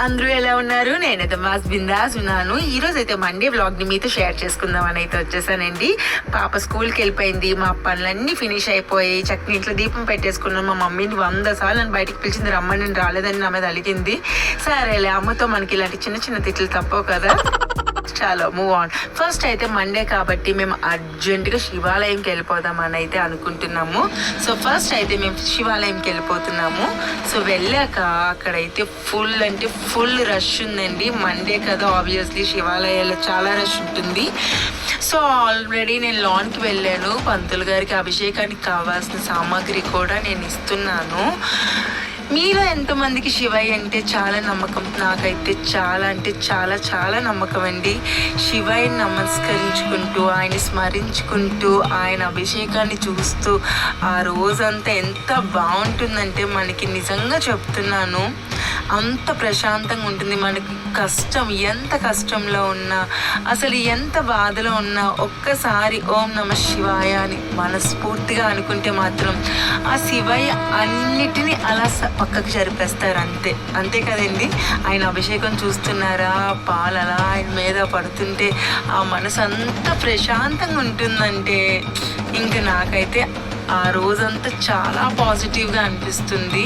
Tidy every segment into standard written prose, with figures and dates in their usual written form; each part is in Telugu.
అందరూ ఎలా ఉన్నారు? నేనైతే మాస్ బిందాస్ ఉన్నాను. ఈ రోజు అయితే మండే వ్లాగ్ ని మీతో షేర్ చేసుకుందాం అని అయితే వచ్చేసానండి. పాప స్కూల్కి వెళ్ళిపోయింది, మా పనులన్నీ ఫినిష్ అయిపోయి చక్కని ఇంట్లో దీపం పెట్టేసుకున్నాను. మా మమ్మీని 100 సార్లు నన్ను బయటికి పిలిచింది, రమ్మని నేను రాలేదని నా మీద అలిగింది. సరేలే, అమ్మతో మనకి ఇలాంటి చిన్న చిన్న తిట్లు తప్పవు కదా. చాలా మూవ్ ఆన్. ఫస్ట్ అయితే మండే కాబట్టి మేము అర్జెంటుగా శివాలయంకి వెళ్ళిపోదామని అయితే అనుకుంటున్నాము. సో ఫస్ట్ అయితే మేము శివాలయంకి వెళ్ళిపోతున్నాము. సో వెళ్ళాక అక్కడైతే ఫుల్ అంటే ఫుల్ రష్ ఉందండి. మండే కదా, ఆబ్వియస్లీ శివాలయాల్లో చాలా రష్ ఉంటుంది. సో ఆల్రెడీ నేను లాన్కి వెళ్ళాను. పంతులు గారికి అభిషేకానికి కావాల్సిన సామాగ్రి కూడా నేను ఇస్తున్నాను. మీలో ఎంతమందికి శివయ్య అంటే చాలా నమ్మకం? నాకైతే చాలా అంటే చాలా చాలా నమ్మకం అండి. శివయ్యని నమస్కరించుకుంటూ, ఆయన స్మరించుకుంటూ, ఆయన అభిషేకాన్ని చూస్తూ ఆ రోజంతా ఎంత బాగుంటుందంటే మనకి నిజంగా చెప్తున్నాను, అంత ప్రశాంతంగా ఉంటుంది. మనకి కష్టం, ఎంత కష్టంలో ఉన్నా, అసలు ఎంత బాధలో ఉన్నా ఒక్కసారి ఓం నమ శివాయ అని మనస్ఫూర్తిగా అనుకుంటే మాత్రం ఆ శివయ్య అన్నిటినీ అలా పక్కకు జరిపేస్తారు. అంతే కదండి. ఆయన అభిషేకం చూస్తున్నారా, పాలు అలా ఆయన మీద పడుతుంటే ఆ మనసు అంత ప్రశాంతంగా ఉంటుందంటే ఇంకా నాకైతే ఆ రోజంతా చాలా పాజిటివ్గా అనిపిస్తుంది.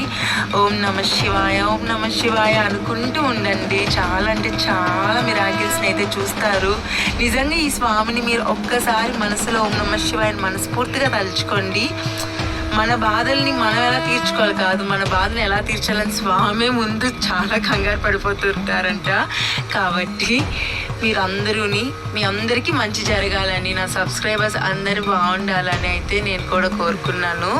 ఓం నమ శివాయ, ఓం నమ శివాయ అనుకుంటూ ఉండండి. చాలా అంటే చాలా మిరాకిల్స్ని అయితే చూస్తారు. నిజంగా ఈ స్వామిని మీరు ఒక్కసారి మనసులో ఓం నమ శివాయని మనస్ఫూర్తిగా తలుచుకోండి. మన బాధల్ని మనం ఎలా తీర్చుకోవాలి కాదు, మన బాధను ఎలా తీర్చాలని స్వామి ముందు చాలా కంగారు పడిపోతుంటారంట. కాబట్టి మీరందరూని, మీ అందరికీ మంచి జరగాలని, నా సబ్స్క్రైబర్స్ అందరూ బాగుండాలని అయితే నేను కూడా కోరుకున్నాను.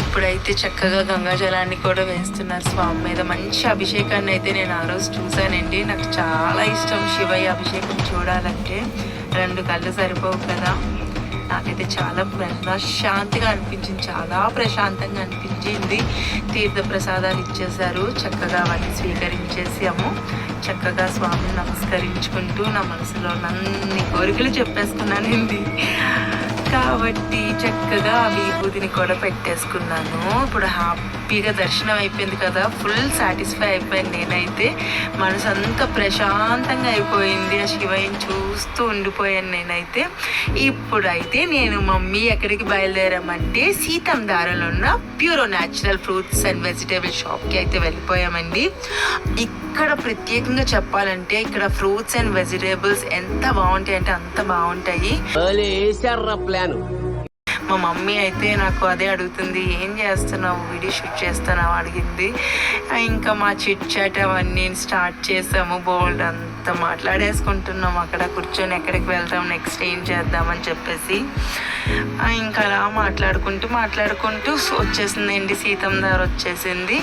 ఇప్పుడైతే చక్కగా గంగాజలాన్ని కూడా వేస్తున్నారు స్వామి మీద. మంచి అభిషేకాన్ని అయితే నేను ఆ రోజు చూశానండి. నాకు చాలా ఇష్టం శివయ్య అభిషేకం చూడాలంటే. 2 కళ్ళు సరిపోవు కదా. నాకైతే చాలా శాంతిగా అనిపించింది, చాలా ప్రశాంతంగా అనిపించింది. తీర్థ ప్రసాదాలు ఇచ్చేసారు, చక్కగా అవన్నీ స్వీకరించేసాము. చక్కగా స్వామిని నమస్కరించుకుంటూ నా మనసులో అన్ని కోరికలు చెప్పేసుకున్నానండి. కాబట్టి చక్కగా ఆ విభూతిని కూడా పెట్టేసుకున్నాను. ఇప్పుడు హ్యాపీగా దర్శనం అయిపోయింది కదా, ఫుల్ సాటిస్ఫై అయిపోయింది నేనైతే. మనసు అంతా ప్రశాంతంగా అయిపోయింది. ఆ శివయ్యని చూస్తూ ఉండిపోయాను నేనైతే. ఇప్పుడైతే నేను మమ్మీ ఎక్కడికి బయలుదేరామంటే సీతంధారలో ఉన్న Puro natural fruits and vegetable షాప్కి అయితే వెళ్ళిపోయామండి. ఇక్కడ ప్రత్యేకంగా చెప్పాలంటే ఇక్కడ ఫ్రూట్స్ అండ్ వెజిటేబుల్స్ ఎంత బాగుంటాయి అంటే అంత బాగుంటాయి. మా మమ్మీ అయితే నాకు అదే అడుగుతుంది, ఏం చేస్తున్నావు, వీడియో షూట్ చేస్తున్నావు అడిగింది. ఇంకా మా చిట్ చాట్ అవన్నీ స్టార్ట్ చేసాము. బోల్డ్ అంతా మాట్లాడేసుకుంటున్నాం అక్కడ కూర్చొని. ఎక్కడికి వెళ్తాం, నెక్స్ట్ ఏం చేద్దామని చెప్పేసి ఇంకా అలా మాట్లాడుకుంటూ వచ్చేసిందండి. సీతంధార వచ్చేసింది.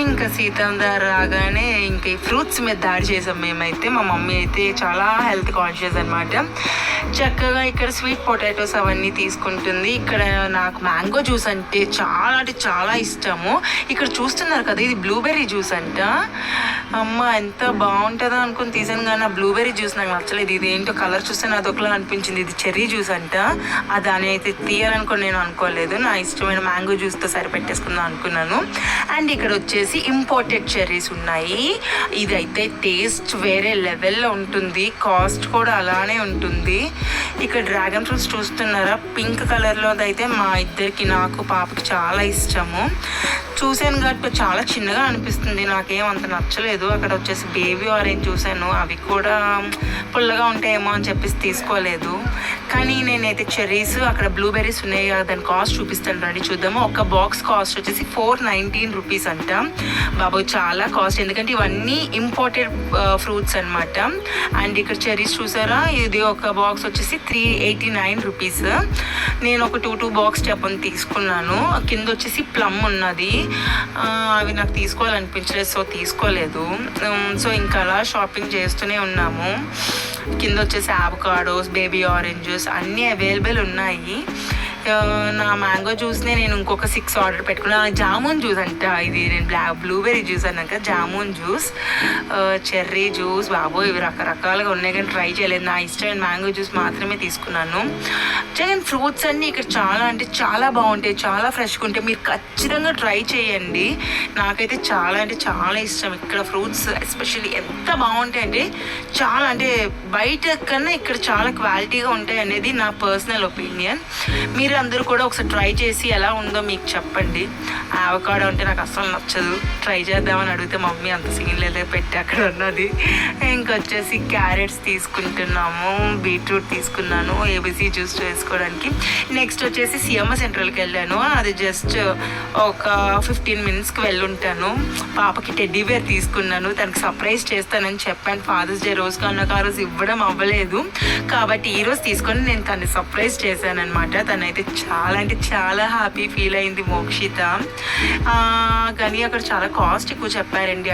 ఇంకా సీతంధార రాగానే ఇంకా ఈ ఫ్రూట్స్ మీద దాడి చేసాం మేమైతే. మా మమ్మీ అయితే చాలా హెల్త్ కాన్షియస్ అనమాట. చక్కగా ఇక్కడ స్వీట్ పొటాటోస్ అవన్నీ తీసుకుంటుంది. ఇక్కడ నాకు మ్యాంగో జ్యూస్ అంటే చాలా ఇష్టము. ఇక్కడ చూస్తున్నారు కదా, ఇది బ్లూబెర్రీ జ్యూస్ అంట. అమ్మ ఎంత బాగుంటుందో అనుకుని తీసాను, కానీ ఆ బ్లూబెర్రీ జ్యూస్ నాకు నచ్చలేదు. ఇది ఏంటో కలర్ చూస్తే నాకు ఒకలా అనిపించింది. ఇది చెర్రీ జ్యూస్ అంట. దాన్ని అయితే తీయాలనుకుని నేను అనుకోలేదు. నా ఇష్టమైన మ్యాంగో జ్యూస్తో సరిపెట్టేసుకుందాం అనుకున్నాను. అండ్ ఇక్కడ వచ్చేసి ఇంపోర్టెడ్ చెర్రీస్ ఉన్నాయి. ఇదైతే టేస్ట్ వేరే లెవెల్లో ఉంటుంది, కాస్ట్ కూడా అలానే ఉంటుంది. ఇక్కడ డ్రాగన్ ఫ్రూట్స్ చూస్తున్నారా, పింక్ కలర్లో అయితే మా ఇద్దరికి, నాకు పాపకి చాలా ఇష్టము. చూసాను కాబట్టి చాలా చిన్నగా అనిపిస్తుంది, నాకేం అంత నచ్చలేదు. అక్కడ వచ్చేసి బేబీ ఆరెంజ్ చూసాను, అవి కూడా పుల్లగా ఉంటాయేమో అని చెప్పేసి తీసుకోలేదు. కానీ నేనైతే చెర్రీస్, అక్కడ బ్లూబెర్రీస్ ఉన్నాయి కదా, దాని కాస్ట్ చూపిస్తాను రండి చూద్దాము. ఒక బాక్స్ కాస్ట్ వచ్చేసి 419 రూపీస్ అంట. బాబు చాలా కాస్ట్, ఎందుకంటే ఇవన్నీ ఇంపోర్టెడ్ ఫ్రూట్స్ అనమాట. అండ్ ఇక్కడ చెర్రీస్ చూసారా, ఇది ఒక బాక్స్ వచ్చేసి 389 రూపీస్. నేను ఒక 2 బాక్స్ చెప్పని తీసుకున్నాను. కింద వచ్చేసి ప్లమ్ ఉన్నది, అవి నాకు తీసుకోవాలనిపించలేదు, సో తీసుకోలేదు. సో ఇంకా అలా షాపింగ్ చేస్తూనే ఉన్నాము. కింద వచ్చేసి అవకాడోస్, బేబీ ఆరెంజెస్ అన్నీ అవైలబుల్ ఉన్నాయి. నా మ్యాంగో జ్యూస్నే నేను ఇంకొక 6 ఆర్డర్ పెట్టుకున్నాను. జామున్ జ్యూస్ అంట ఇది, నేను బ్లూబెర్రీ జ్యూస్ అన్నాక జామున్ జ్యూస్, చెర్రీ జ్యూస్, బాబో ఇవి రకరకాలుగా ఉన్నాయి కానీ ట్రై చేయలేదు. నా ఇష్టమైన మ్యాంగో జ్యూస్ మాత్రమే తీసుకున్నాను. కానీ ఫ్రూట్స్ అన్నీ ఇక్కడ చాలా అంటే చాలా బాగుంటాయి, చాలా ఫ్రెష్గా ఉంటాయి. మీరు ఖచ్చితంగా ట్రై చేయండి. నాకైతే చాలా అంటే చాలా ఇష్టం ఇక్కడ ఫ్రూట్స్, ఎస్పెషల్లీ ఎంత బాగుంటాయి అంటే చాలా, అంటే బయట కన్నా ఇక్కడ చాలా క్వాలిటీగా ఉంటాయి అనేది నా పర్సనల్ ఒపీనియన్. మీరు అందరూ కూడా ఒకసారి ట్రై చేసి ఎలా ఉందో మీకు చెప్పండి. అవకాడో అంటే నాకు అస్సలు నచ్చదు, ట్రై చేద్దామని అడిగితే మమ్మీ అంత సీన్లేదు పెట్టి అక్కడ ఉన్నది. ఇంకొచ్చేసి క్యారెట్స్ తీసుకుంటున్నాము, బీట్రూట్ తీసుకున్నాను ఏబీసీ జ్యూస్ చేసుకోవడానికి. నెక్స్ట్ వచ్చేసి సిఎంఆర్ సెంట్రల్కి వెళ్ళాను, అది జస్ట్ ఒక 15 మినిట్స్కి వెళ్ళుంటాను. పాపకి టెడ్డీ బేర్ తీసుకున్నాను, తనకి సర్ప్రైజ్ చేస్తానని చెప్పాను. ఫాదర్స్ డే రోజు కన్నా ఆ రోజు ఇవ్వడం అవ్వలేదు కాబట్టి ఈరోజు తీసుకొని నేను తనని సర్ప్రైజ్ చేశాను అనమాట. తనైతే చాలా అంటే చాలా హ్యాపీ ఫీల్ అయింది మోక్షిత. కానీ అక్కడ చాలా కాస్ట్ ఎక్కువ చెప్పారండి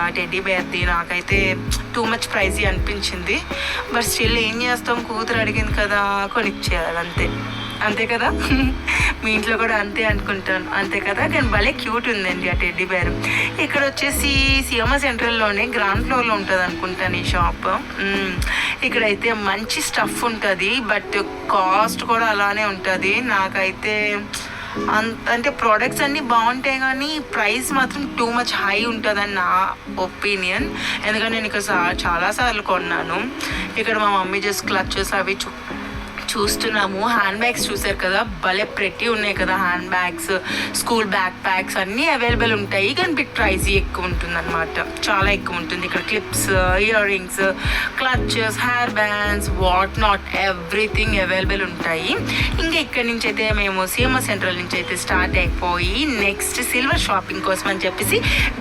ఆ టెడ్డీ బేర్ది. నాకైతే టూ మచ్ ప్రైజీ అనిపించింది. బట్ స్టిల్ ఏం చేస్తాం, కూతురు అడిగింది కదా కొనిచ్చేయాలి అంతే, అంతే కదా. మీ ఇంట్లో కూడా అంతే అనుకుంటాను, అంతే కదా. కానీ భలే క్యూట్ ఉందండి ఆ టెడ్డీ బేర్. ఇక్కడ వచ్చేసి సిఎంఆర్ సెంట్రల్లోనే గ్రౌండ్ ఫ్లోర్లో ఉంటుంది అనుకుంటాను ఈ షాప్. ఇక్కడైతే మంచి స్టఫ్ ఉంటుంది, బట్ కాస్ట్ కూడా అలానే ఉంటుంది. నాకైతే అంటే ప్రోడక్ట్స్ అన్నీ బాగుంటాయి కానీ ప్రైస్ మాత్రం టూ మచ్ హై ఉంటుందని నా ఒపీనియన్. ఎందుకంటే నేను ఇక్కడ చాలాసార్లు కొన్నాను. ఇక్కడ మా మమ్మీ జస్ట్ క్లచెస్ అవి చూస్తున్నాము. హ్యాండ్ బ్యాగ్స్ చూసారు కదా, భలే ప్రెట్టి ఉన్నాయి కదా hand bags, school back packs అన్నీ అవైలబుల్ ఉంటాయి. కానీ బిట్ ప్రైస్ ఎక్కువ ఉంటుంది అనమాట, చాలా ఎక్కువ ఉంటుంది. ఇక్కడ clips, ear rings, clutches, hair bands, what not everything available ఉంటాయి. ఇంకా ఇక్కడ నుంచి అయితే మేము సిఎంఆర్ సెంట్రల్ నుంచి అయితే స్టార్ట్ అయిపోయి నెక్స్ట్ సిల్వర్ షాపింగ్ కోసం అని చెప్పేసి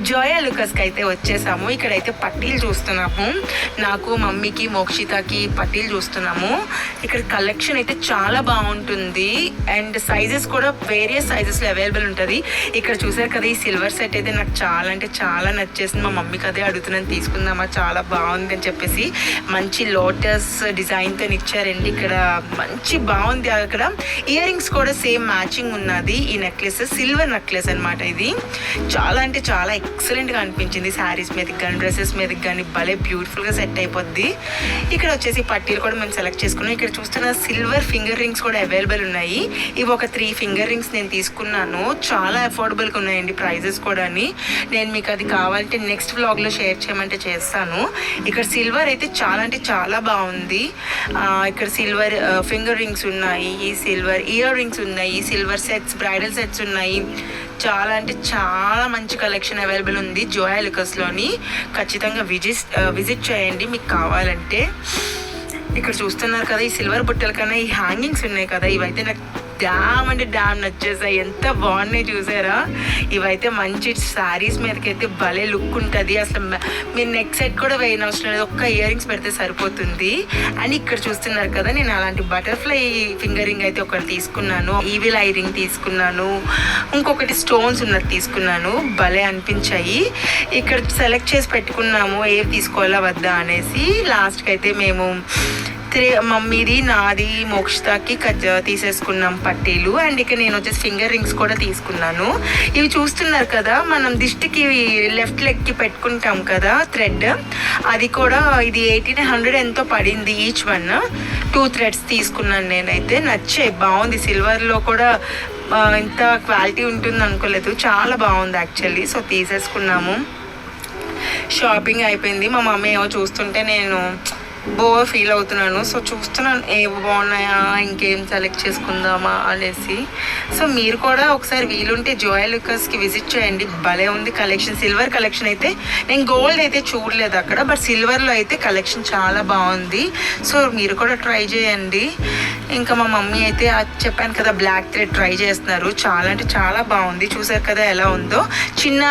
జోయా లుకాస్కి అయితే వచ్చేసాము. ఇక్కడైతే పట్టీలు చూస్తున్నాము, నాకు మమ్మీకి మోక్షితకి పట్టీలు చూస్తున్నాము. ఇక్కడ కలెక్షన్ అయితే చాలా బాగుంటుంది అండ్ సైజెస్ కూడా వేరియస్ సైజెస్లో అవైలబుల్ ఉంటుంది. ఇక్కడ చూసారు కదా ఈ సిల్వర్ సెట్ అయితే నాకు చాలా అంటే చాలా నచ్చేసింది. మా మమ్మీకి అదే అడుగుతున్నాను తీసుకుందామా, చాలా బాగుంది అని చెప్పేసి. మంచి లోటస్ డిజైన్తో ఇచ్చారండి, ఇక్కడ మంచి బాగుంది. అక్కడ ఇయర్ రింగ్స్ కూడా సేమ్ మ్యాచింగ్ ఉన్నది. ఈ నెక్లెస్ సిల్వర్ నెక్లెస్ అనమాట, ఇది చాలా అంటే చాలా ఎక్సలెంట్గా అనిపించింది. శారీస్ మీదకి కానీ డ్రెస్సెస్ మీదకి కానీ భలే బ్యూటిఫుల్గా సెట్ అయిపోద్ది. ఇక్కడ వచ్చేసి పట్టీలు కూడా మేము సెలెక్ట్ చేసుకున్నాం. ఇక్కడ చూస్తున్న సిల్వర్ ఫింగర్ రింగ్స్ కూడా అవైలబుల్ ఉన్నాయి. ఇవి ఒక 3 ఫింగర్ రింగ్స్ నేను తీసుకున్నాను, చాలా అఫోర్డబుల్గా ఉన్నాయండి ప్రైజెస్ కూడా. నేను మీకు అది కావాలంటే నెక్స్ట్ వ్లాగ్లో షేర్ చేయమంటే చేస్తాను. ఇక్కడ సిల్వర్ అయితే చాలా అంటే చాలా బాగుంది. ఇక్కడ సిల్వర్ ఫింగర్ రింగ్స్ ఉన్నాయి, ఈ సిల్వర్ ఇయర్ రింగ్స్ ఉన్నాయి, సిల్వర్ సెట్స్, బ్రైడల్ సెట్స్ ఉన్నాయి. చాలా అంటే చాలా మంచి కలెక్షన్ అవైలబుల్ ఉంది జోయా లుకాస్లోని. ఖచ్చితంగా విజిట్ చేయండి మీకు కావాలంటే. ఇక్కడ చూస్తున్నారు కదా ఈ సిల్వర్ బుట్టల కన్నా ఈ హ్యాంగింగ్స్ ఉన్నాయి కదా, ఇవైతే నాకు డ్యామ్ అంటే డ్యామ్ నచ్చేసాయి, ఎంత బాగున్నాయి చూసారా. ఇవైతే మంచి శారీస్ మీదకైతే భలే లుక్ ఉంటుంది. అసలు మీరు నెక్ సెట్ కూడా వేయని అవసరం లేదు, ఒక్క ఇయర్ రింగ్స్ పెడితే సరిపోతుంది. అండ్ ఇక్కడ చూస్తున్నారు కదా నేను అలాంటి బటర్ఫ్లై ఫింగర్ రింగ్ అయితే ఒకటి తీసుకున్నాను, ఈవిల్ ఐ రింగ్ తీసుకున్నాను, ఇంకొకటి స్టోన్స్ ఉన్నది తీసుకున్నాను. భలే అనిపించాయి. ఇక్కడ సెలెక్ట్ చేసి పెట్టుకున్నాము ఏవి తీసుకోవాలా వద్దా అనేసి. లాస్ట్కి అయితే మేము మమ్మీది నాది మోక్షితకి తీసేసుకున్నాం పట్టీలు. అండ్ ఇక నేను వచ్చేసి ఫింగర్ రింగ్స్ కూడా తీసుకున్నాను. ఇవి చూస్తున్నారు కదా మనం దిష్టికి లెఫ్ట్ లెగ్కి పెట్టుకుంటాం కదా థ్రెడ్, అది కూడా ఇది 1800 ఎంతో పడింది ఈచ్ వన్. 2 థ్రెడ్స్ తీసుకున్నాను నేనైతే, నచ్చాయి, బాగుంది. సిల్వర్లో కూడా ఇంత క్వాలిటీ ఉంటుంది అనుకోలేదు, చాలా బాగుంది యాక్చువల్లీ. సో తీసేసుకున్నాము. షాపింగ్ అయిపోయింది. మా మమ్మీ ఏమో చూస్తుంటే నేను ఫీల్ అవుతున్నాను. సో చూస్తున్నాను ఏవి బాగున్నాయా, ఇంకేం సెలెక్ట్ చేసుకుందామా అనేసి. సో మీరు కూడా ఒకసారి వీలుంటే జోయా లుకాస్కి విజిట్ చేయండి, భలే ఉంది కలెక్షన్. సిల్వర్ కలెక్షన్ అయితే నేను గోల్డ్ అయితే చూడలేదు అక్కడ, బట్ సిల్వర్లో అయితే కలెక్షన్ చాలా బాగుంది. సో మీరు కూడా ట్రై చేయండి. ఇంకా మా మమ్మీ అయితే చెప్పాను కదా బ్లాక్ థ్రెడ్ ట్రై చేస్తున్నారు, చాలా అంటే చాలా బాగుంది. చూసారు కదా ఎలా ఉందో, చిన్న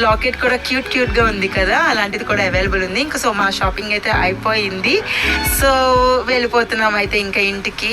లాకెట్ కూడా క్యూట్గా ఉంది కదా, అలాంటిది కూడా అవైలబుల్ ఉంది. ఇంకా సో మా షాపింగ్ అయితే అయిపోయింది. సో వెళ్ళిపోతున్నాం అయితే ఇంకా ఇంటికి.